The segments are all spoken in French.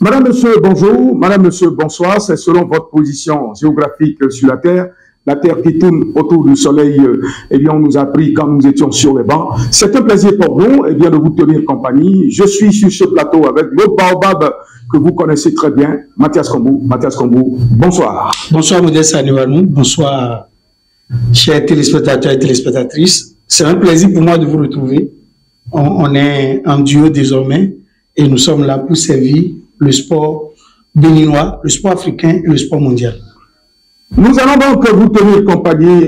Madame, monsieur, bonjour. Madame, monsieur, bonsoir. C'est selon votre position géographique sur la Terre qui tourne autour du soleil, on nous a pris quand nous étions sur les bancs. C'est un plaisir pour nous, de vous tenir compagnie. Je suis sur ce plateau avec le baobab que vous connaissez très bien, Mathias Kombou. Mathias Kombou, bonsoir. Bonsoir, Modeste Aniwanou. Bonsoir, chers téléspectateurs et téléspectatrices. C'est un plaisir pour moi de vous retrouver. On est en duo désormais et nous sommes là pour servir le sport béninois, le sport africain et le sport mondial. Nous allons donc vous tenir compagnie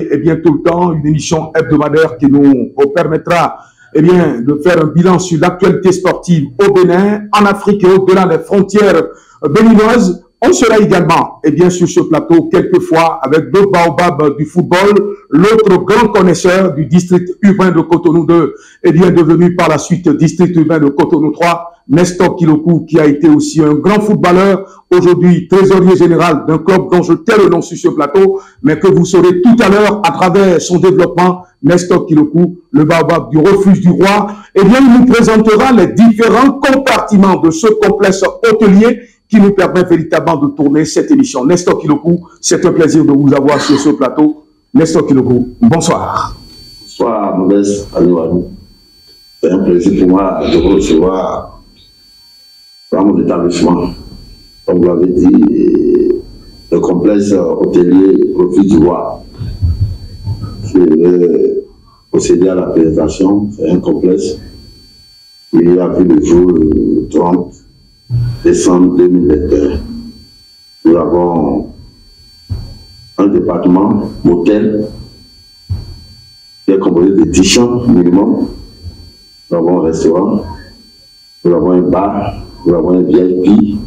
tout le temps, une émission hebdomadaire qui nous permettra de faire un bilan sur l'actualité sportive au Bénin, en Afrique et au-delà des frontières béninoises. On sera également sur ce plateau quelquefois avec le baobab du football, l'autre grand connaisseur du district urbain de Cotonou 2, devenu par la suite district urbain de Cotonou 3, Nestor Kilokou, qui a été aussi un grand footballeur, aujourd'hui trésorier général d'un club dont je tais le nom sur ce plateau, mais que vous saurez tout à l'heure à travers son développement. Nestor Kilokou, le baobab du refuge du roi, il nous présentera les différents compartiments de ce complexe hôtelier qui nous permet véritablement de tourner cette émission. Nestor Kilokou, c'est un plaisir de vous avoir sur ce plateau. Nestor Kilokou, bonsoir. Bonsoir, Modeste Aniwanou. C'est un plaisir pour moi de vous recevoir dans mon établissement. Comme vous l'avez dit, le complexe hôtelier Refuge du Roi. Je vais procéder à la présentation. C'est un complexe qui a vu le jour le 30 décembre 2021. Nous avons un département hôtel qui est composé de 10 chambres minimum. Nous avons un restaurant, nous avons un bar, nous avons un VIP,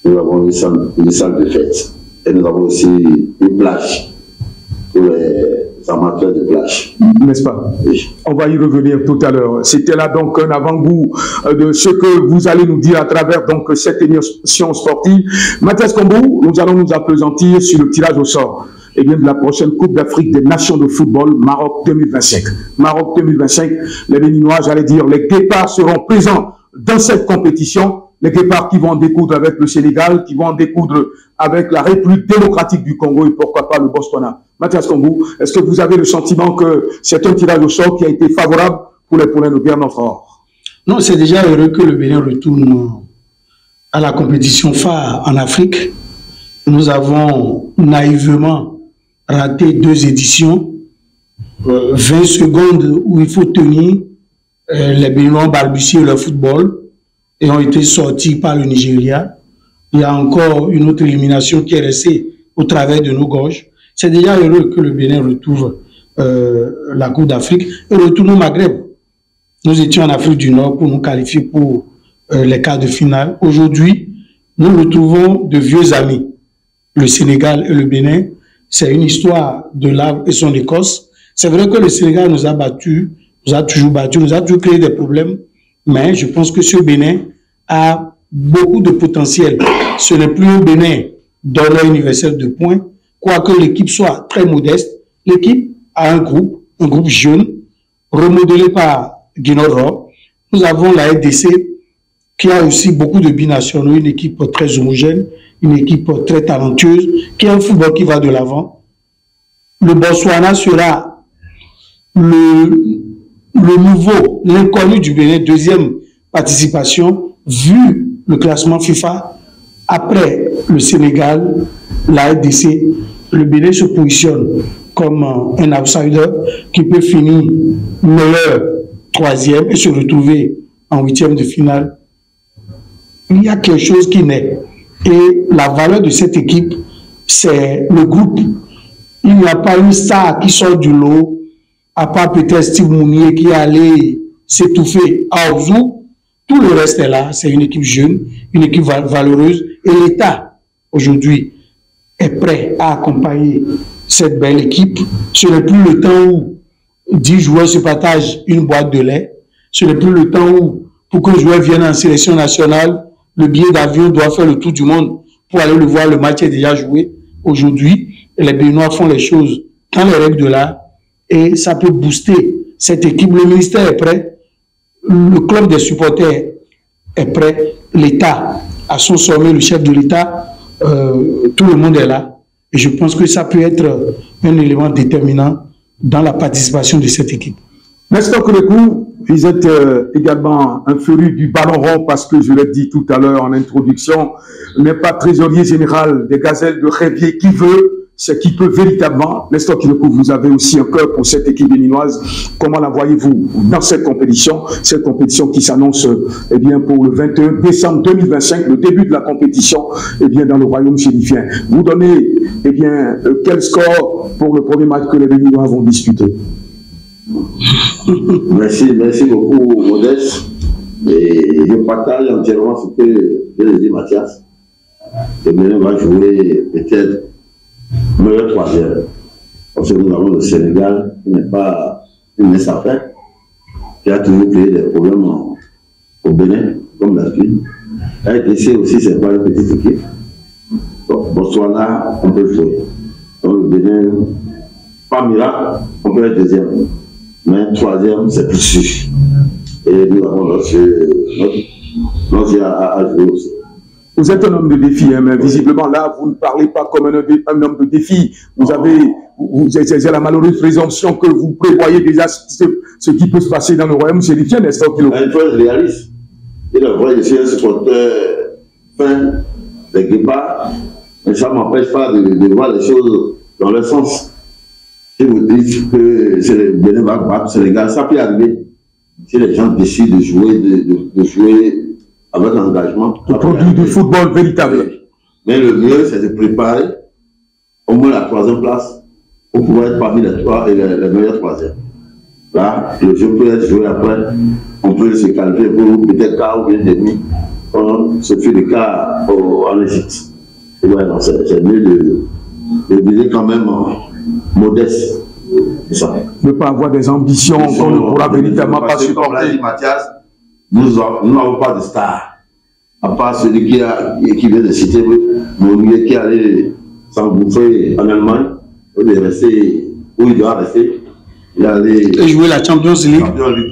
nous avons une salle de fête. Et nous avons aussi une plage pour les amateurs de plage. N'est-ce pas? Oui. On va y revenir tout à l'heure. C'était là donc un avant-goût de ce que vous allez nous dire à travers donc cette émission sportive. Mathias Kombou, nous allons nous appesantir sur le tirage au sort de la prochaine Coupe d'Afrique des Nations de football Maroc 2025. Maroc 2025, les Béninois, j'allais dire, les Guépards seront présents dans cette compétition. Les Guépards qui vont en découdre avec le Sénégal, qui vont en découdre avec la République démocratique du Congo et pourquoi pas le Botswana. Mathias Kombou, est-ce que vous avez le sentiment que c'est un tirage au sort qui a été favorable pour les poulains de Guerre-Notre-Or? Non, c'est déjà heureux que le Bénin retourne à la compétition phare en Afrique. Nous avons naïvement raté 2 éditions, 20 secondes où il faut tenir, les Béninois ont balbutié leur football et ont été sortis par le Nigeria. Il y a encore une autre élimination qui est restée au travers de nos gorges. C'est déjà heureux que le Bénin retrouve la Coupe d'Afrique et retourne au Maghreb. Nous étions en Afrique du Nord pour nous qualifier pour les quarts de finale. Aujourd'hui, nous retrouvons de vieux amis. Le Sénégal et le Bénin, c'est une histoire de l'Arbre et son Écosse. C'est vrai que le Sénégal nous a battus, nous a toujours battus, nous a toujours créé des problèmes. Mais je pense que ce Bénin a beaucoup de potentiel. Ce n'est plus un Bénin d'honneur universel de points. Quoique l'équipe soit très modeste, l'équipe a un groupe jeune, remodelé par Guinoro. Nous avons la RDC qui a aussi beaucoup de binationaux, une équipe très homogène, une équipe très talentueuse, qui a un football qui va de l'avant. Le Botswana sera le nouveau, l'inconnu du Bénin, 2e participation, vu le classement FIFA. Après le Sénégal, la RDC, le Bénin se positionne comme un outsider qui peut finir meilleur 3e et se retrouver en 8e de finale. Il y a quelque chose qui naît. Et la valeur de cette équipe, c'est le groupe. Il n'y a pas une star qui sort du lot, à part peut-être Steve Mounier qui est allé s'étouffer à Ouzou. Tout le reste est là. C'est une équipe jeune, une équipe valeureuse. Et l'État, aujourd'hui, est prêt à accompagner cette belle équipe. Ce n'est plus le temps où 10 joueurs se partagent une boîte de lait. Ce n'est plus le temps où, pour qu'un joueur vienne en sélection nationale, le billet d'avion doit faire le tour du monde pour aller le voir. Le match est déjà joué. Aujourd'hui, les Béninois font les choses dans les règles de l'art et ça peut booster cette équipe. Le ministère est prêt, le club des supporters est prêt, l'État à son sommet le chef de l'État, tout le monde est là. Et je pense que ça peut être un élément déterminant dans la participation de cette équipe. Nestor Kelekou, vous êtes également un féru du ballon rond parce que je l'ai dit tout à l'heure en introduction, n'est pas trésorier général des Gazelles de Révier qui veut, c'est qui peut véritablement. Nestor Kelekou, vous avez aussi un cœur pour cette équipe béninoise. Comment la voyez-vous dans cette compétition qui s'annonce eh bien, pour le 21 décembre 2025, le début de la compétition eh bien, dans le royaume chérifien. Vous donnez eh bien, quel score pour le premier match que les Béninois vont disputer? Merci beaucoup, Modeste. Et je partage entièrement ce que vient de dire Mathias. Le Bénin va jouer peut-être meilleur troisième. Parce que nous avons le Sénégal qui n'est pas une mince affaire, qui a toujours créé des problèmes au Bénin, comme d'habitude. RDC aussi, c'est pas une petite équipe. Donc, Botswana, on peut jouer. Donc, le Bénin, pas miracle, on peut être deuxième. Mais troisième, c'est plus sûr. Et nous avons notre à jouer aussi. Vous êtes un homme de défi, hein, mais visiblement là, vous ne parlez pas comme un homme de défi. Vous avez la malheureuse présomption que vous prévoyez déjà ce qui peut se passer dans le royaume chérifien, n'est-ce pas? Il faut être réaliste. Il est vrai, je suis un supporter fin des guépards, mais ça ne m'empêche pas de voir les choses dans le sens. Si vous dites que le Bénin va battre le Sénégal, ça peut arriver. Si les gens décident de jouer avec engagement. Le produit du football véritable. Mais le mieux, c'est de préparer au moins la troisième place pour pouvoir être parmi les trois et les meilleurs troisièmes. Là, le jeu peut être joué après. On peut se calmer pour peut-être quart ou bien demi. Ce fut le cas en Égypte. Ouais, c'est mieux de viser quand même modeste. Ça. Ne pas avoir des ambitions qu'on ne pourra véritablement pas supporter. Comme l'a dit Mathias, nous n'avons pas de star. À part celui qui vient de citer Mounier qui allait s'engouffrer en Allemagne, où il doit rester. Il allait jouer la Champions League.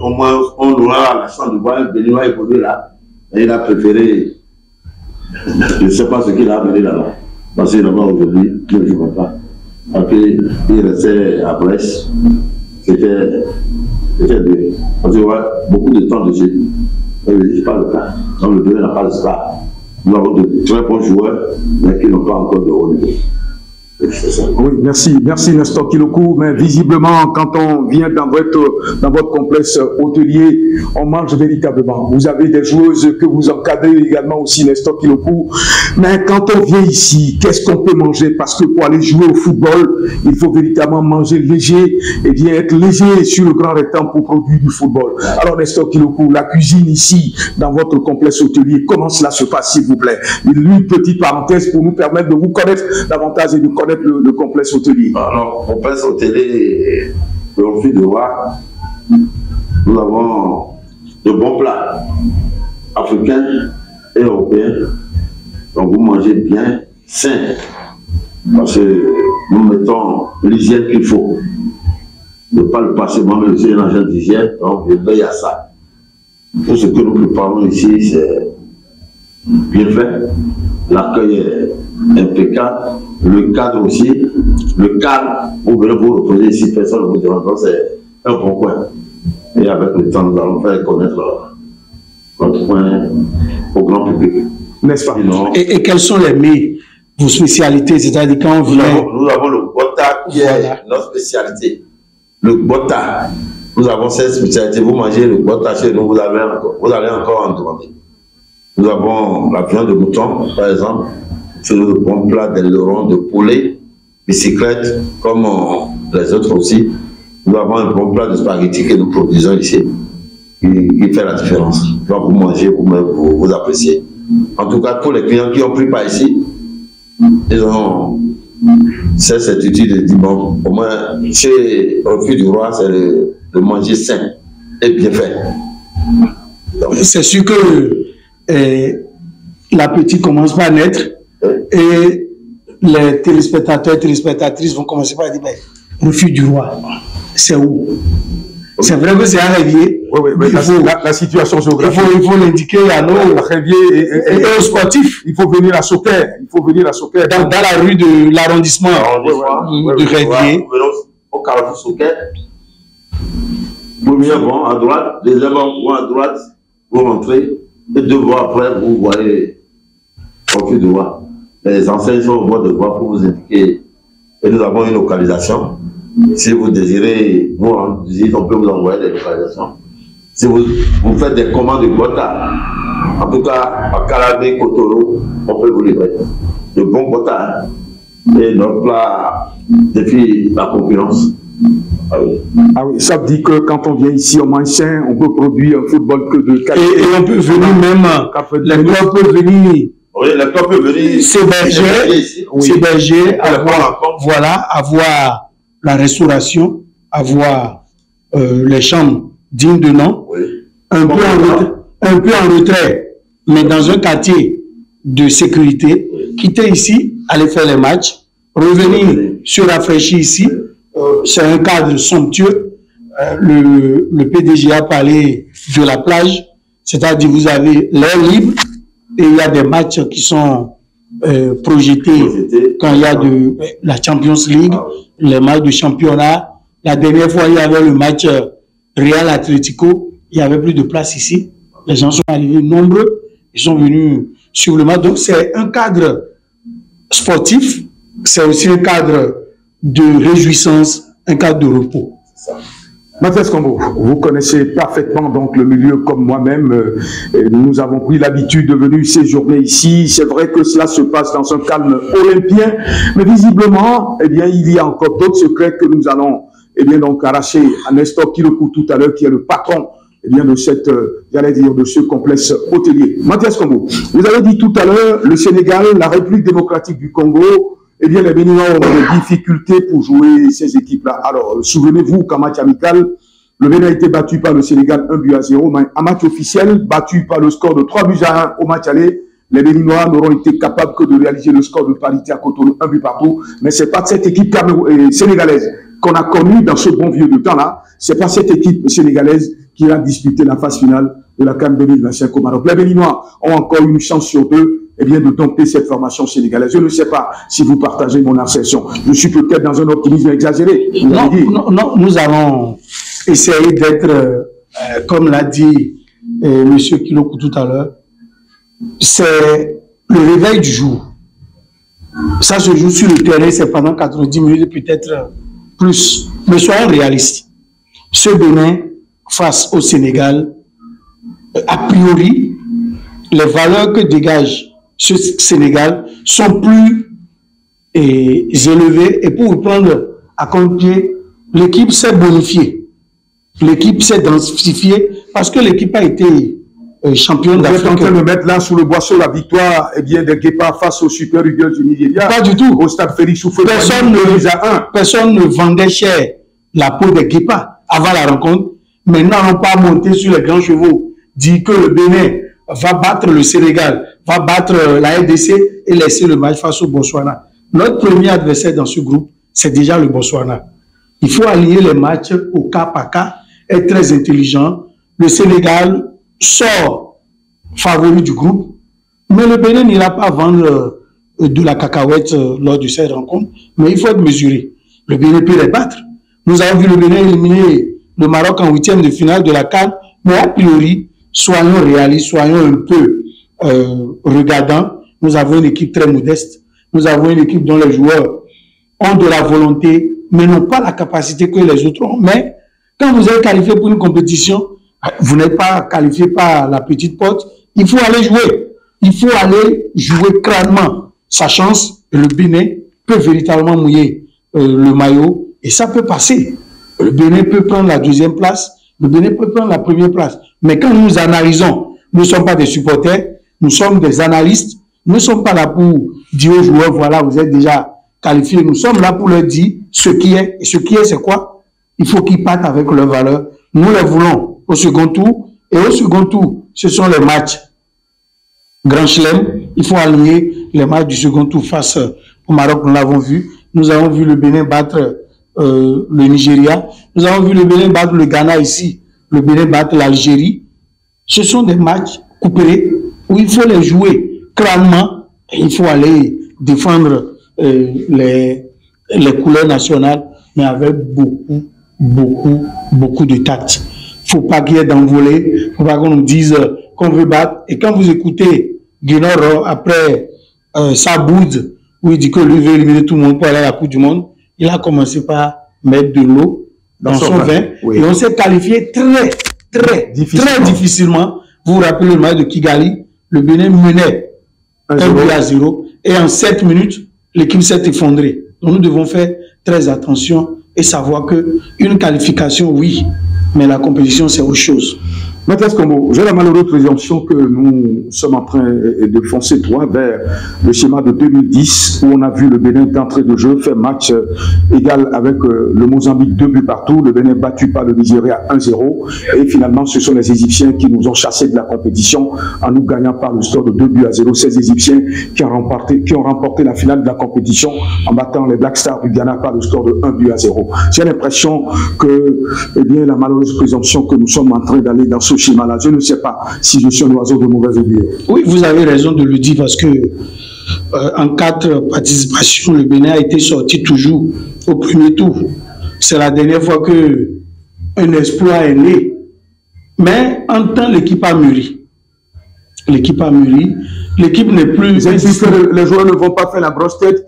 Au moins, on aura la chance de voir un Béninois évoluer là. Et il a préféré, je ne sais pas ce qu'il a amené là-bas. Parce que là-bas aujourd'hui, je ne vois pas. Après, il restait à Brest. C'était bien. Parce qu'il y a beaucoup de temps de jeu. Ce n'est pas le cas. Dans le Bénin, n'a pas de star. Nous avons de très bons joueurs, mais qui n'ont pas encore de haut niveau. Oui, merci Nestor Kelekou. Mais visiblement, quand on vient dans votre complexe hôtelier, on mange véritablement. Vous avez des joueuses que vous encadrez également aussi, Nestor Kelekou. Mais quand on vient ici, qu'est-ce qu'on peut manger? Parce que pour aller jouer au football, il faut véritablement manger léger et bien être léger sur le grand rectangle pour produire du football. Alors Nestor Kelekou, la cuisine ici, dans votre complexe hôtelier, comment cela se passe, s'il vous plaît? Une petite parenthèse pour nous permettre de vous connaître davantage et de connaître le complexe hôtelier. Alors, complexe hôtelier, le Refuge du Roi, nous avons de bons plats africains et européens. Donc, vous mangez bien, sain, parce que nous mettons l'hygiène qu'il faut. Ne pas le passer, moi-même, je suis un agent d'hygiène, donc je veille à ça. Tout ce que nous préparons ici, c'est bien fait. L'accueil est impeccable. Le cadre aussi. Le cadre, vous venez vous reposer ici, personne ne vous demande. Donc, c'est un bon coin. Et avec le temps, nous allons faire connaître notre coin au grand public. N'est-ce pas? Et quelles sont vos spécialités? C'est-à-dire quand on vient... Nous avons le bota qui est notre spécialité. Le bota. Nous avons cette spécialité. Vous mangez le bota chez nous, vous allez encore en demander. Nous avons la viande de mouton, par exemple. C'est le bon plat d'aileron, de poulet, bicyclette, comme les autres aussi. Nous avons un bon plat de spaghettis que nous produisons ici, qui fait la différence. Donc vous mangez, vous appréciez. En tout cas, tous les clients qui ont pris par ici, ils ont cette certitude de dire, bon, au moins, chez Refuge du Roi, c'est de manger sain et bien fait. C'est sûr que l'appétit commence par naître et les téléspectateurs et téléspectatrices vont commencer par dire, mais Refuge du Roi, c'est où? C'est vrai que c'est un révier. Oui, oui, la situation géographique. Il faut l'indiquer à nos réviers et aux sportifs. Il faut venir à Soker. Il faut venir à Soker. Dans la rue de l'arrondissement de Révier. Au carrefour Soker. Premier vent à droite, deuxième vent à droite, vous rentrez. Et 2 voies après, vous voyez aucune voie. Les enseignes sont au bord de voie pour vous indiquer. Et nous avons une localisation. Si vous désirez vous rendre visite, on peut vous envoyer des localisations. Si vous faites des commandes de quota, en tout cas à Calabé, Cotonou, on peut vous livrer de bons quotas. Et notre plat défie la concurrence. Ah oui. Ah oui, ça veut dire que quand on vient ici au Manchin, on peut produire un football que de qualité. Et on peut venir même, les clubs peuvent venir. Oui, les clubs peuvent venir. S'héberger, avoir la restauration, avoir les chambres dignes de nom, oui. un peu en retrait, mais dans un quartier de sécurité, oui. Quitter ici, aller faire les matchs, revenir se rafraîchir ici. C'est un cadre somptueux. Le PDG a parlé de la plage, c'est-à-dire vous avez l'air libre et il y a des matchs qui sont projetés quand il y a de la Champions League, les matchs de championnat. La dernière fois, il y avait le match Real Atlético, il n'y avait plus de place ici. Les gens sont arrivés nombreux, ils sont venus sur le match. Donc c'est un cadre sportif, c'est aussi un cadre de réjouissance, un cadre de repos. Mathias Combo, vous connaissez parfaitement donc le milieu comme moi-même. Nous avons pris l'habitude de venir séjourner ici. C'est vrai que cela se passe dans un calme olympien, mais visiblement, eh bien, il y a encore d'autres secrets que nous allons, eh bien, donc arracher à Nestor Kilokou tout à l'heure, qui est le patron, eh bien, de cette, j'allais dire, de ce complexe hôtelier. Mathias Combo, vous avez dit tout à l'heure, le Sénégal, la République démocratique du Congo, eh bien, les Béninois ont des difficultés pour jouer ces équipes-là. Alors, souvenez-vous qu'en match amical, le Bénin a été battu par le Sénégal 1-0, mais en match officiel, battu par le score de 3-1 au match aller, les Béninois n'auront été capables que de réaliser le score de parité à Cotonou, 1 but partout. Mais c'est pas cette équipe sénégalaise qu'on a connue dans ce bon vieux de temps-là. C'est pas cette équipe sénégalaise qui a disputé la phase finale de la CAN 2025 au Maroc. Les Béninois ont encore une chance sur 2, eh bien, de dompter cette formation sénégalaise. Je ne sais pas si vous partagez mon assertion. Je suis peut-être dans un optimisme exagéré. Non, nous allons essayer d'être, comme l'a dit M. Kilokou tout à l'heure, c'est le réveil du jour. Ça se joue sur le terrain, c'est pendant 90 minutes, peut-être plus. Mais soyons réalistes. Ce Bénin, face au Sénégal, a priori, les valeurs que dégage ce Sénégal sont plus élevées. Et pour vous prendre à compte, l'équipe s'est bonifiée. L'équipe s'est densifiée parce que l'équipe a été championne d'Afrique. Vous êtes en train de mettre là sous le boisseau la victoire des Guépards face aux Super Eagles du Nigeria. Pas du tout. Au stade Félix Houphouët. Personne ne vendait cher la peau des Guépards avant la rencontre. Mais nous n'allons pas monter sur les grands chevaux, dire que le Bénin va battre le Sénégal, va battre la RDC et laisser le match face au Botswana. Notre premier adversaire dans ce groupe, c'est déjà le Botswana. Il faut allier les matchs au cas par cas, être très intelligent. Le Sénégal sort favori du groupe, mais le Bénin n'ira pas vendre de la cacahuète lors de cette rencontre, mais il faut être mesuré. Le Bénin peut les battre. Nous avons vu le Bénin éliminer le Maroc en 8e de finale de la CAN, mais a priori, soyons réalistes, soyons un peu regardants. Nous avons une équipe très modeste. Nous avons une équipe dont les joueurs ont de la volonté, mais n'ont pas la capacité que les autres ont. Mais quand vous êtes qualifié pour une compétition, vous n'êtes pas qualifié par la petite porte. Il faut aller jouer. Il faut aller jouer crânement sa chance. Et le Bénin peut véritablement mouiller le maillot et ça peut passer. Le Bénin peut prendre la 2e place. Le Bénin peut prendre la 1re place. Mais quand nous analysons, nous ne sommes pas des supporters, nous sommes des analystes. Nous ne sommes pas là pour dire aux joueurs, voilà, vous êtes déjà qualifiés. Nous sommes là pour leur dire ce qui est. Et ce qui est, c'est quoi? Il faut qu'ils partent avec leurs valeurs. Nous les voulons au second tour. Et au second tour, ce sont les matchs Grand Chelem. Il faut aligner les matchs du second tour face au Maroc. Nous l'avons vu. Nous avons vu le Bénin battre le Nigeria. Nous avons vu le Bénin battre le Ghana ici, le Bénin battre l'Algérie. Ce sont des matchs coupés où il faut les jouer crânement et il faut aller défendre les couleurs nationales, mais avec beaucoup de tact. Il ne faut pas qu'il y ait d'envolée, il ne faut pas qu'on nous dise qu'on veut battre. Et quand vous écoutez Guinor après sa boude, où il dit que lui veut éliminer tout le monde pour aller à la Coupe du Monde, il a commencé par mettre de l'eau dans son vin. Oui. Et on s'est qualifié très difficilement. Vous vous rappelez le match de Kigali, le Bénin menait 1-0 et en 7 minutes, l'équipe s'est effondrée. Donc nous devons faire très attention et savoir qu'une qualification, oui, mais la compétition, c'est autre chose. Mathias Kombo, j'ai la malheureuse présomption que nous sommes en train de foncer droit vers le schéma de 2010 où on a vu le Bénin d'entrée de jeu faire match égal avec le Mozambique 2 buts partout, le Bénin battu par le Nigeria 1-0 et finalement ce sont les Égyptiens qui nous ont chassés de la compétition en nous gagnant par le score de 2-0. Ces Égyptiens qui ont remporté la finale de la compétition en battant les Black Stars du Ghana par le score de 1-0. J'ai l'impression que la malheureuse présomption que nous sommes en train d'aller dans ce schéma-là. Je ne sais pas si je suis un oiseau de mauvaise augure. Oui, vous avez raison de le dire parce que en 4 participations, le Bénin a été sorti toujours au premier tour. C'est la dernière fois qu'un exploit est né. Mais en temps, l'équipe a mûri. L'équipe a mûri. L'équipe n'est plus... Vous avez dit que les joueurs ne vont pas faire la brosse tête?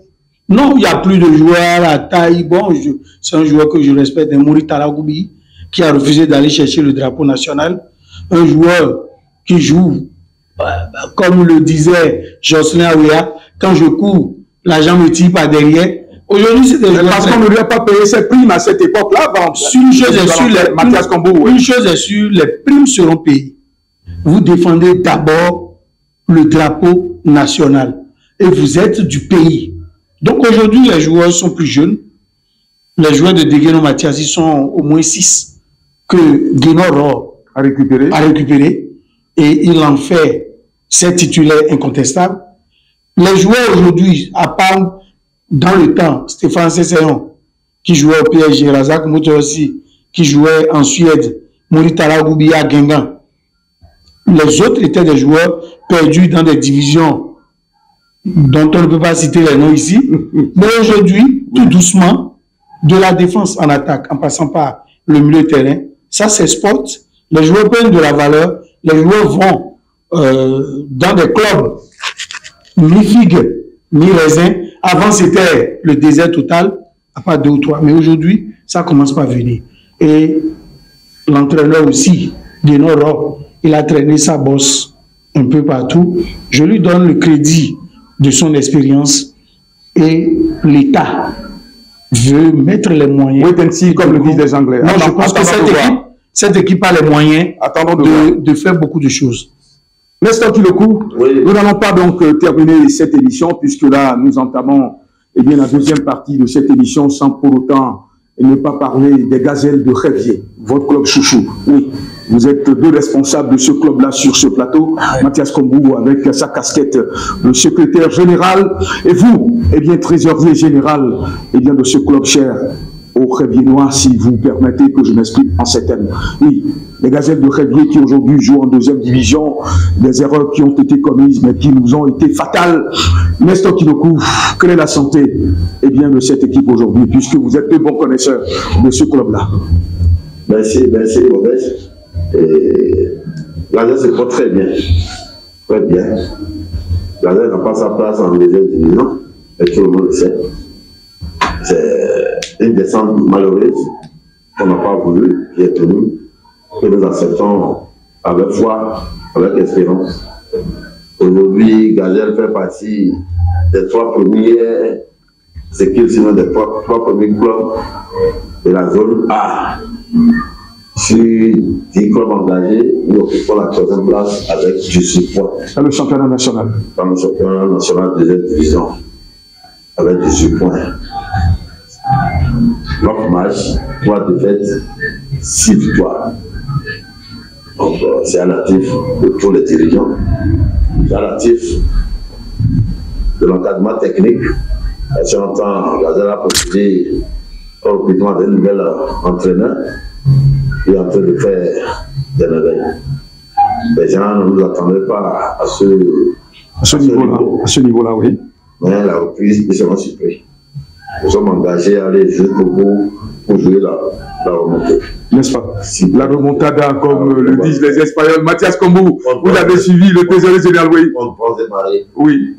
Non, il n'y a plus de joueurs à taille. Bon, c'est un joueur que je respecte, Mouri Taragoubi, qui a refusé d'aller chercher le drapeau national. Un joueur qui joue, comme le disait Jocelyn Aouya, quand je cours, l'argent me tire par derrière. Aujourd'hui, c'est des joueurs... Parce qu'on ne lui a pas payé ses primes à cette époque-là. Une chose est sûre, les primes seront payées. Vous défendez d'abord le drapeau national et vous êtes du pays. Donc aujourd'hui, les joueurs sont plus jeunes. Les joueurs de Degueno Mathias, ils sont au moins 6 que Guinor a récupéré et il en fait ses titulaires incontestables. Les joueurs aujourd'hui, à part dans le temps, Stéphane Sesséon qui jouait au PSG, Razak Mouto aussi qui jouait en Suède, Mouri Taragoubi à Guingamp. Les autres étaient des joueurs perdus dans des divisions dont on ne peut pas citer les noms ici. Mais aujourd'hui, tout doucement, de la défense en attaque, en passant par le milieu de terrain, ça s'exporte. Les joueurs prennent de la valeur, les joueurs vont dans des clubs mi-figue, mi-raisin. Avant, c'était le désert total, à part 2 ou 3. Mais aujourd'hui, ça commence par venir. Et l'entraîneur aussi, Guinor, il a traîné sa bosse un peu partout. Je lui donne le crédit de son expérience et l'État veut mettre les moyens. Wait and see, comme le disent les Anglais. Non, je pense que cette équipe a les moyens de faire beaucoup de choses. Nestor Kilokou, nous n'allons pas donc terminer cette émission puisque là, nous entamons la deuxième partie de cette émission sans pour autant ne pas parler des Gazelles de Révier, votre club chouchou. Oui, vous êtes 2 responsables de ce club-là sur ce plateau. Mathias Kombo avec sa casquette de secrétaire général et vous, trésorier général de ce club cher au Réviennois, si vous permettez que je m'exprime en ces termes. Oui, les Gazelles de Révier qui aujourd'hui jouent en 2e division, des erreurs qui ont été commises mais qui nous ont été fatales. Nestor Kilokou, quelle est la santé de cette équipe aujourd'hui, puisque vous êtes de bons connaisseurs de ce club-là? Merci, Maurice. Gazelle se porte très bien. Très bien. Gazelle n'a pas sa place en 2e division, et tout le monde le sait. C'est une descente malheureuse qu'on n'a pas voulu, qui est tenue, que nous acceptons avec foi, avec espérance. Aujourd'hui, Gazelle fait partie des 3 premières équipes, sinon des 3 premiers clubs de la zone A. Sur 10 clubs engagés, nous occupons la 3e place avec 18 points. Dans le championnat national. Dans le championnat national de 2e division, avec 18 points. 9 matchs, 3 défaites, 6 victoires. Donc, c'est un actif de tous les dirigeants. C'est un actif de l'encadrement technique. Si on entend Gazelle a procédé au recrutement d'un nouvel entraîneur qui est en train de faire des merveilles. Les gens ne nous attendaient pas à ce niveau-là, oui. Mais la reprise, ils seront surpris. Nous sommes engagés à aller jouer pour jouer la remontée. N'est-ce pas? La remontada, comme le disent les Espagnols. Mathias Kombou, vous avez suivi le trésorier général, oui. On pense démarrer. Oui.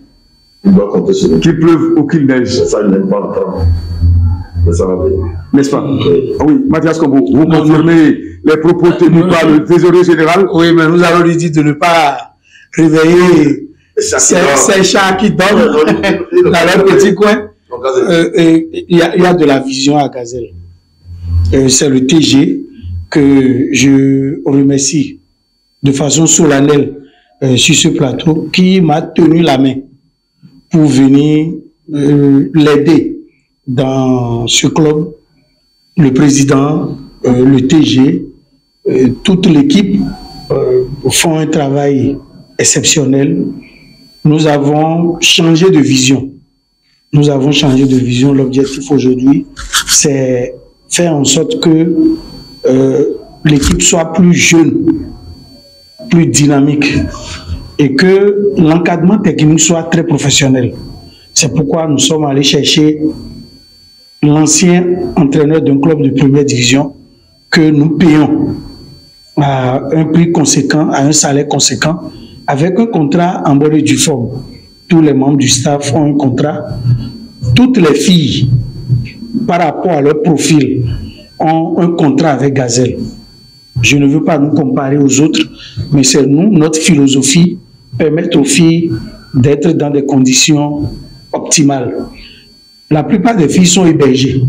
Il doit compter sur nous. Qu'il pleuve ou qu'il neige. C'est ça, il n'aime pas entendre. Mais ça va bien. N'est-ce pas? Oui, Mathias Kombou, vous confirmez les propos tenus par le trésorier général? Oui, mais nous allons lui dire de ne pas réveiller ces chats qui dorment dans leur petit coin. Il y a de la vision à Gazelle. C'est le TG que je remercie de façon solennelle sur ce plateau qui m'a tenu la main pour venir l'aider dans ce club. Le président, le TG, toute l'équipe font un travail exceptionnel. Nous avons changé de vision. L'objectif aujourd'hui, c'est faire en sorte que l'équipe soit plus jeune, plus dynamique et que l'encadrement technique soit très professionnel. C'est pourquoi nous sommes allés chercher l'ancien entraîneur d'un club de première division que nous payons à un prix conséquent, à un salaire conséquent, avec un contrat en bonne et due forme. Tous les membres du staff ont un contrat. Toutes les filles, par rapport à leur profil, ont un contrat avec Gazelle. Je ne veux pas nous comparer aux autres, mais c'est nous, notre philosophie, permettre aux filles d'être dans des conditions optimales. La plupart des filles sont hébergées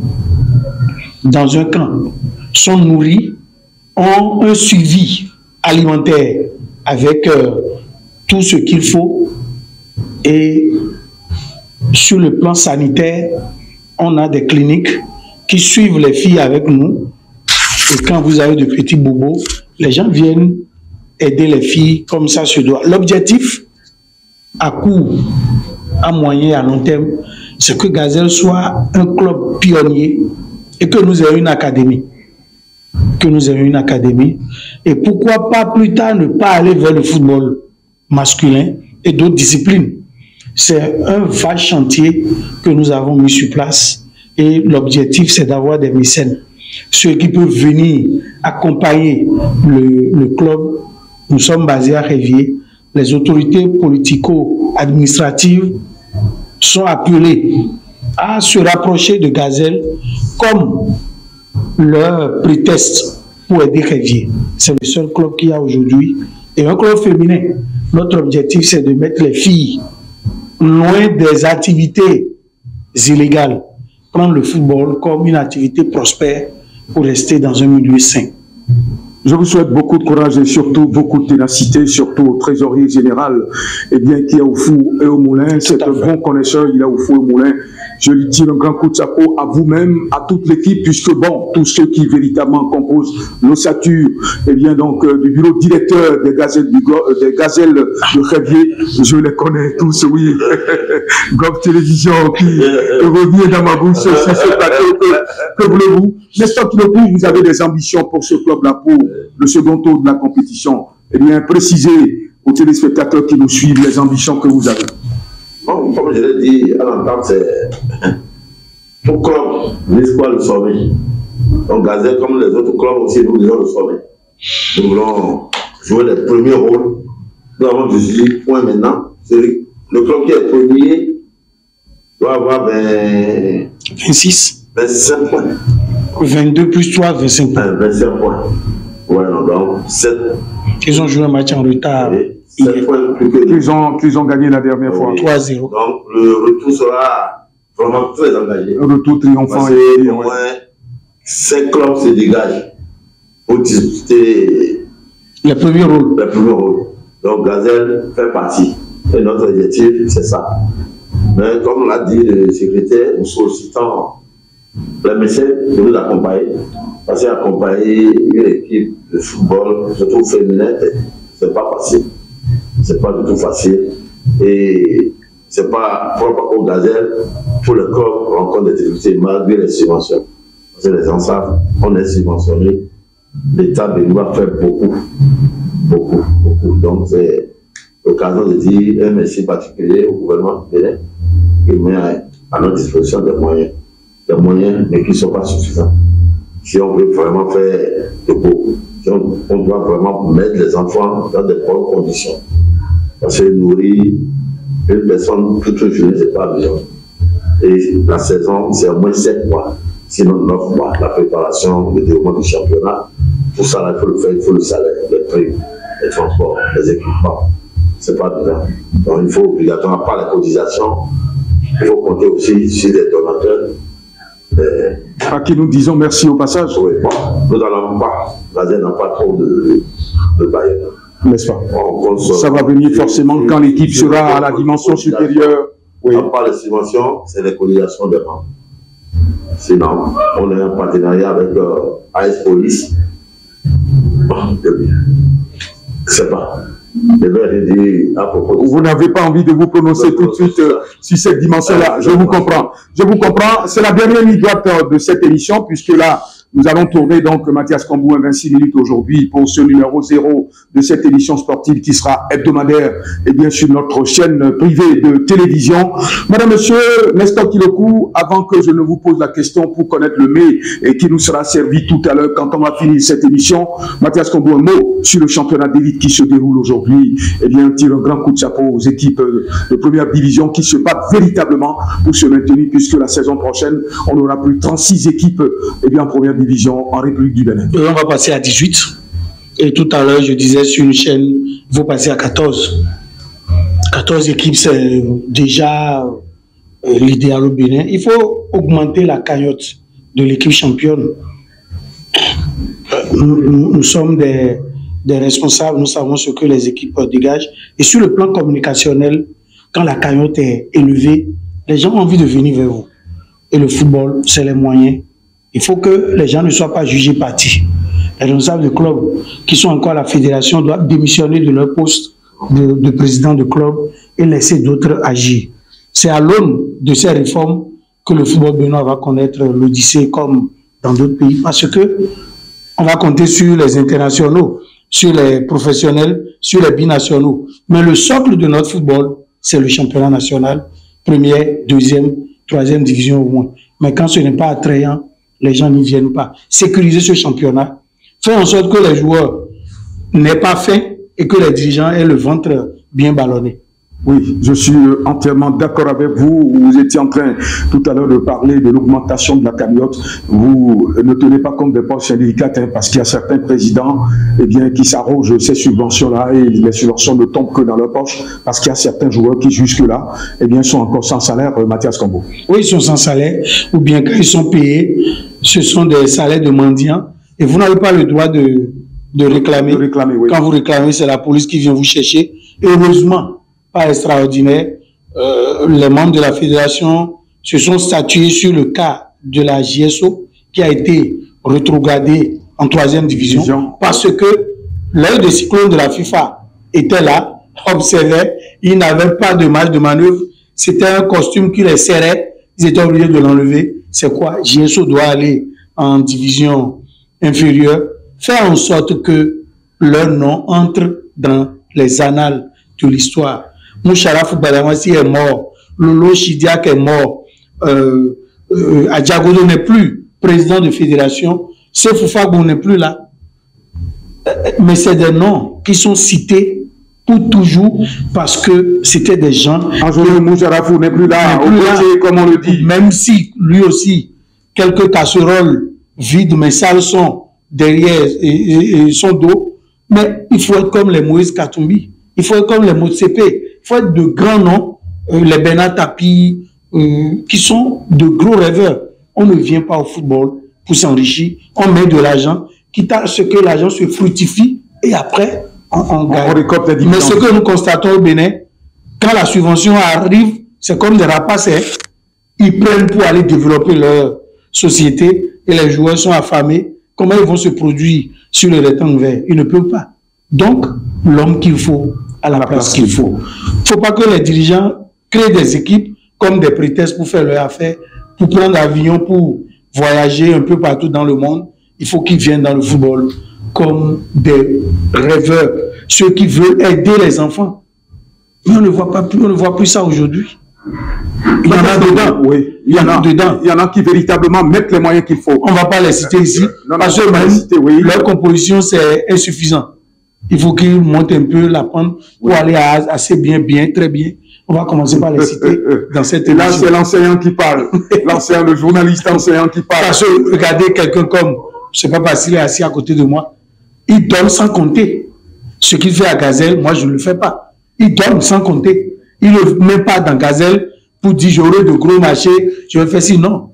dans un camp, sont nourries, ont un suivi alimentaire avec tout ce qu'il faut et sur le plan sanitaire, on a des cliniques qui suivent les filles avec nous et quand vous avez de petits bobos, les gens viennent aider les filles comme ça se doit. L'objectif à court, à moyen et à long terme, c'est que Gazelle soit un club pionnier et que nous ayons une académie. Et pourquoi pas plus tard ne pas aller vers le football masculin et d'autres disciplines. C'est un vaste chantier que nous avons mis sur place et l'objectif c'est d'avoir des mécènes. Ceux qui peuvent venir accompagner le club. Nous sommes basés à Révier. Les autorités politico-administratives sont appelées à se rapprocher de Gazelle comme leur prétexte pour aider Révier. C'est le seul club qu'il y a aujourd'hui. Et un club féminin. Notre objectif, c'est de mettre les filles loin des activités illégales. Prendre le football comme une activité prospère pour rester dans un milieu sain. Je vous souhaite beaucoup de courage et surtout beaucoup de ténacité, surtout au trésorier général, qui est au four et au moulin. C'est un bon connaisseur, il est au four et au moulin. Je lui tire un grand coup de chapeau à vous-même, à toute l'équipe, puisque bon, tous ceux qui véritablement composent l'ossature, donc du bureau directeur des gazelles de Révier, je les connais tous, oui. Gov Télévision qui revient dans ma bouche sur ce plateau, que voulez-vous? N'est-ce pas, tout le coup, vous avez des ambitions pour ce club-là, pour le second tour de la compétition? Précisez aux téléspectateurs qui nous suivent les ambitions que vous avez. Bon, comme je l'ai dit à l'entente, c'est tout club, l'espoir le sommet. Donc, Gazelle, comme les autres clubs aussi, nous voulons le sommet. Nous voulons jouer les premiers rôles. Nous avons 18 points maintenant. Le club qui est premier doit avoir 26. 25 points. 22 plus 3, 25 points. 25 points. Ouais, non, donc 7. Ils ont joué un match en retard. 7 points plus que qu'ils ont gagné la dernière fois. 3-0. Donc le retour sera vraiment très engagé. Un retour triomphant. Au moins 5 clubs se dégagent pour disputer les premiers rôles. Donc Gazelle fait partie. Et notre objectif, c'est ça. Mais comme l'a dit le secrétaire, nous sollicitons les mécènes de nous accompagner. Parce qu'accompagner une équipe de football, surtout féminin, c'est pas facile. C'est pas du tout facile. Et c'est pas propre au Gazelle. Pour le club, on rencontre des difficultés malgré les subventions. parce que les gens savent, on est subventionné. L'État béninois fait beaucoup. Donc, c'est l'occasion de dire un merci particulier au gouvernement bénin qui met à notre disposition des moyens, mais qui ne sont pas suffisants. Si on veut vraiment faire de beau, si on doit vraiment mettre les enfants dans de bonnes conditions. Parce que nourrir une personne toute une journée, ce n'est pas bien. Et la saison, c'est au moins 7 mois, sinon 9 mois, la préparation, le déroulement du championnat. Tout ça, il faut le faire, il faut le salaire, les prix, les transports, les équipements. C'est pas bien. Donc il faut obligatoirement, par la cotisation, il faut compter aussi sur les donateurs. À qui nous disons merci au passage. Oui, bon, nous n'allons pas, Gazel n'a pas trop de bailleurs. N'est-ce pas? Ça va venir forcément quand l'équipe sera à la dimension supérieure. Oui. On parle de subventions, c'est les cotisations des membres. Sinon, on a un partenariat avec AS Police. Bon, c'est pas. Vous n'avez pas envie de vous prononcer tout de suite sur cette dimension-là. Je vous comprends. Je vous comprends. C'est la dernière ligne droite de cette émission, puisque là, nous allons tourner donc Mathias Cambou 26 minutes aujourd'hui pour ce numéro 0 de cette émission sportive qui sera hebdomadaire et bien sûr notre chaîne privée de télévision. Madame, Monsieur, Nestor Kilokou, avant que je ne vous pose la question pour connaître le mets et qui nous sera servi tout à l'heure quand on va finir cette émission, Mathias Cambou, un mot sur le championnat d'élite qui se déroule aujourd'hui. Eh bien, tire un grand coup de chapeau aux équipes de première division qui se battent véritablement pour se maintenir puisque la saison prochaine, on aura plus de 36 équipes eh bien, en première division en République du Bénin. On va passer à 18. Et tout à l'heure, je disais sur une chaîne, il faut passer à 14. 14 équipes, c'est déjà l'idéal au Bénin. Il faut augmenter la cagnotte de l'équipe championne. Nous sommes des responsables, nous savons ce que les équipes dégagent. Et sur le plan communicationnel, quand la cagnotte est élevée, les gens ont envie de venir vers vous. Et le football, c'est les moyens. Il faut que les gens ne soient pas jugés partis. Les responsables de clubs qui sont encore à la fédération doivent démissionner de leur poste de président de club et laisser d'autres agir. C'est à l'aune de ces réformes que le football béninois va connaître l'odyssée comme dans d'autres pays, parce que on va compter sur les internationaux, sur les professionnels, sur les binationaux. Mais le socle de notre football, c'est le championnat national, première, deuxième, troisième division au moins. Mais quand ce n'est pas attrayant, les gens n'y viennent pas. Sécuriser ce championnat, faire en sorte que les joueurs n'aient pas faim et que les dirigeants aient le ventre bien ballonné. Oui, je suis entièrement d'accord avec vous. Vous étiez en train tout à l'heure de parler de l'augmentation de la cagnotte. Vous ne tenez pas compte des poches délicates parce qu'il y a certains présidents eh bien, qui s'arrogent ces subventions-là et les subventions ne tombent que dans leur poche parce qu'il y a certains joueurs qui jusque-là eh bien, sont encore sans salaire. Mathias Cambou. Oui, ils sont sans salaire ou bien quand ils sont payés, ce sont des salaires de mendiants et vous n'avez pas le droit de réclamer. Oui. Quand vous réclamez, c'est la police qui vient vous chercher. Et heureusement, pas extraordinaire, les membres de la fédération se sont statués sur le cas de la JSO qui a été rétrogradée en 3e division parce que l'œil de cyclone de la FIFA était là, observait, ils n'avaient pas de marge de manœuvre, c'était un costume qui les serrait, ils étaient obligés de l'enlever. C'est quoi? JSO doit aller en division inférieure, faire en sorte que leur nom entre dans les annales de l'histoire. Moucharaf Badamassi est mort, Lolo Chidiak est mort, Adjagodo n'est plus président de fédération, Sefoufagbou n'est plus là. Mais c'est des noms qui sont cités pour toujours parce que c'était des gens... Angelou Moucharafou n'est plus là, comme on le dit. Même si lui aussi, quelques casseroles vides mais sales sont derrière et son dos, mais il faut être comme les Moïse Katumbi, il faut être comme les Motsepe, il faut être de grands noms, les Bernard Tapie, qui sont de gros rêveurs. On ne vient pas au football pour s'enrichir, on met de l'argent, quitte à ce que l'argent se fructifie et après on gagne. Mais ce que nous constatons au Bénin, quand la subvention arrive, c'est comme des rapaces, ils prennent pour aller développer leur société et les joueurs sont affamés. Comment ils vont se produire sur le rectangle vert? Ils ne peuvent pas. Donc, l'homme qu'il faut à la place qu'il faut. Il ne faut pas que les dirigeants créent des équipes comme des prétextes pour faire leur affaire, pour prendre l'avion, pour voyager un peu partout dans le monde, il faut qu'ils viennent dans le football comme des rêveurs, ceux qui veulent aider les enfants. Mais on ne voit pas plus, on ne voit plus ça aujourd'hui. Il y en a dedans, oui. Il y en a dedans. Il y en a qui véritablement mettent les moyens qu'il faut. On ne va pas les citer ici, parce que même leur composition, c'est insuffisant. Il faut qu'ils montent un peu la pente pour aller assez bien, très bien. On va commencer par les citer dans cette émission. Là, c'est l'enseignant qui parle. L'enseignant, le journaliste enseignant qui parle. Parce que regardez quelqu'un comme, je ne sais pas parce qu'il est assis à côté de moi, il donne sans compter. Ce qu'il fait à Gazelle, moi, je ne le fais pas. Il donne sans compter. Il ne met pas dans Gazelle pour dire j'aurai de gros marchés, je vais faire ci. Non.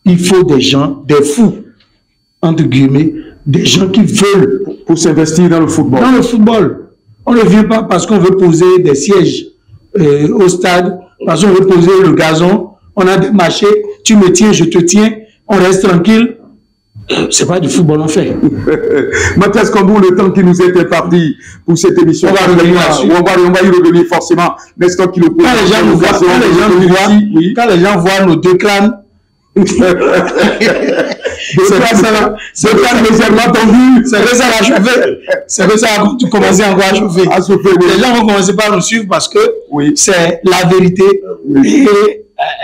Il faut des gens, des fous, entre guillemets, des gens qui veulent. Pour s'investir dans le football. Dans le football. On ne vient pas parce qu'on veut poser des sièges au stade, parce qu'on veut poser le gazon, on a des marchés, tu me tiens, je te tiens, on reste tranquille. C'est pas du football, on fait. Mathias Kambou, le temps qui nous est imparti pour cette émission, on va y revenir forcément. Quand les gens voient nos deux crânes, c'est crânes légèrement tendus, c'est que ça va chauffer. C'est que ça va commencer encore à chauffer. Les gens vont commencer par nous suivre parce que c'est la vérité.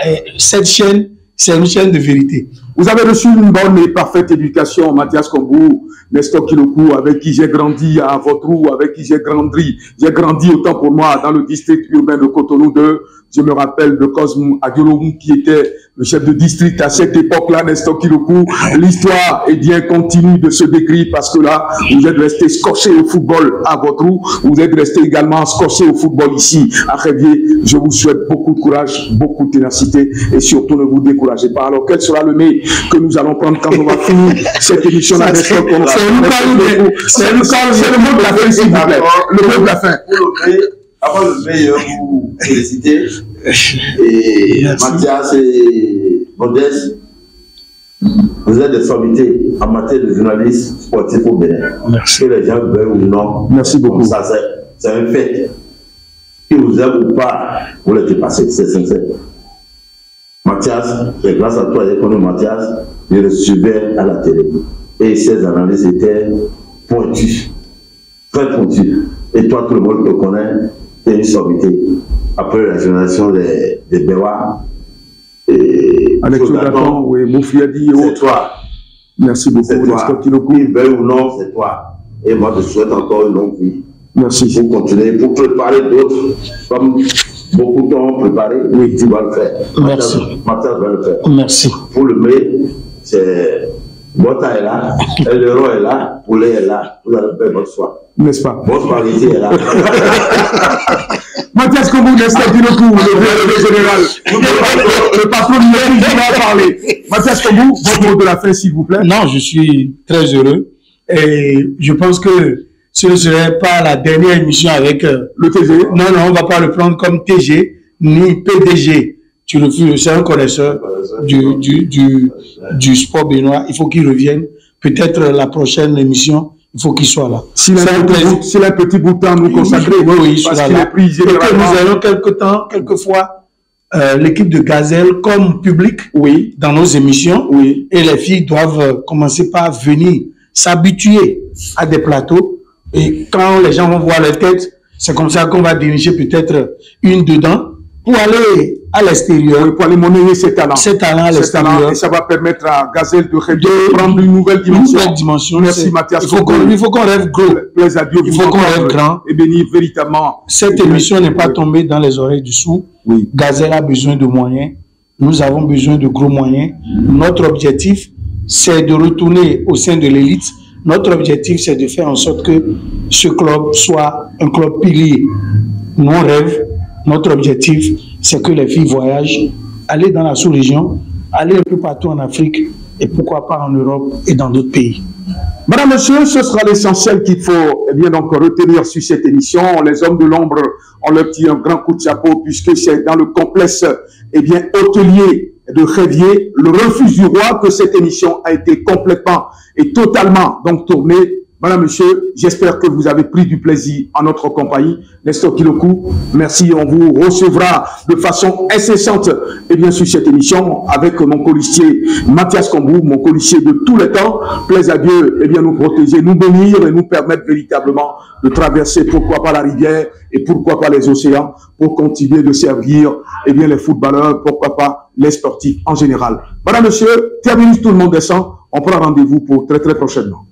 Et cette chaîne, c'est une chaîne de vérité. Vous avez reçu une bonne et parfaite éducation, Mathias Kambou, Nestor Kilokou, avec qui j'ai grandi à Votrou, avec qui j'ai grandi. J'ai grandi autant pour moi dans le district urbain de Cotonou 2. Je me rappelle de Cosme Adiolou qui était le chef de district à cette époque-là, Nestor Kilokou. L'histoire est bien continue de se décrire parce que là, vous êtes resté scotché au football à Votrou. Vous êtes resté également scotché au football ici à Révier. Je vous souhaite beaucoup de courage, beaucoup de ténacité et surtout ne vous découragez pas. Alors, quel sera le mai que nous allons prendre quand on va finir cette émission-là? C'est le mot de la fin, s'il vous plaît. Le mot de la fin. Avant le meilleur, vous féliciter. Et Mathias et Modeste, vous êtes des sommités en matière de journalisme sportif au Bénin. Merci. Que les gens veulent ou non. Merci beaucoup. Ça, c'est un fait. Qu'ils vous aiment ou pas, vous le dépassez, c'est sincère. Mathias, c'est grâce à toi, j'ai connu Mathias, je le suivais à la télé. Et ses analyses étaient pointues, très pointues. Et toi, tout le monde te connaît, tu es une sommité. Après la génération des Béwa, et Alex Odaton, oui, Moufiadi et autres. C'est toi. Merci beaucoup. C'est toi. Qu'ils veulent ou non, c'est toi. Et moi, je souhaite encore une longue vie. Merci. Pour continuer, pour préparer d'autres, comme beaucoup t'ont préparé, oui, tu vas le faire. Merci. Mathias va le faire. Merci. Pour le mai, c'est Bota est là, l'euro est là, Poulet est là, vous allez faire votre soir. N'est-ce pas? Votre qualité est là. Mathias Kambou, Nestor Kilokou, le général, le patron du qui va parler. Mathias Kambou, votre mot de la fin, s'il vous plaît. Non, je suis très heureux et je pense que ce ne serait pas la dernière émission avec le TG. Non, on ne va pas le prendre comme TG ni PDG. Tu le fais, c'est un connaisseur du sport béninois. Il faut qu'il revienne. Peut-être la prochaine émission, il faut qu'il soit là. S'il a un petit bout de temps à nous consacrer, oui, il sera là. Et que nous allons quelquefois, l'équipe de Gazelle comme public, oui, dans nos émissions, oui, et les filles doivent commencer par venir s'habituer à des plateaux. Et quand les gens vont voir leur tête, c'est comme ça qu'on va diriger peut-être une dedans pour aller à l'extérieur. Oui, pour aller monnayer ses talents. Ses talents à l'extérieur. Et ça va permettre à Gazelle de prendre une nouvelle dimension. Merci Mathias. Il faut qu'on rêve gros. Il faut qu'on rêve grand. Et bénir véritablement. Cette émission n'est pas tombée dans les oreilles du sourd. Oui. Gazelle a besoin de moyens. Nous avons besoin de gros moyens. Notre objectif, c'est de retourner au sein de l'élite. Notre objectif, c'est de faire en sorte que ce club soit un club pilier. Nous, on rêve. Notre objectif, c'est que les filles voyagent, aller dans la sous-région, aller un peu partout en Afrique et pourquoi pas en Europe et dans d'autres pays. Madame, monsieur, ce sera l'essentiel qu'il faut donc retenir sur cette émission. Les hommes de l'ombre, on leur tire un grand coup de chapeau puisque c'est dans le complexe hôtelier de Révier, le refuge du roi, que cette émission a été complètement et totalement donc tournée. Voilà, monsieur, j'espère que vous avez pris du plaisir en notre compagnie. Nestor Kilokou, merci. On vous recevra de façon incessante et bien sûr cette émission avec mon colistier Mathias Kombou, mon colistier de tous les temps. Plaise à Dieu, et bien nous protéger, nous bénir et nous permettre véritablement de traverser, pourquoi pas la rivière et pourquoi pas les océans, pour continuer de servir et bien les footballeurs, pourquoi pas les sportifs en général. Voilà, monsieur, terminus, tout le monde descend. On prend rendez-vous pour très prochainement.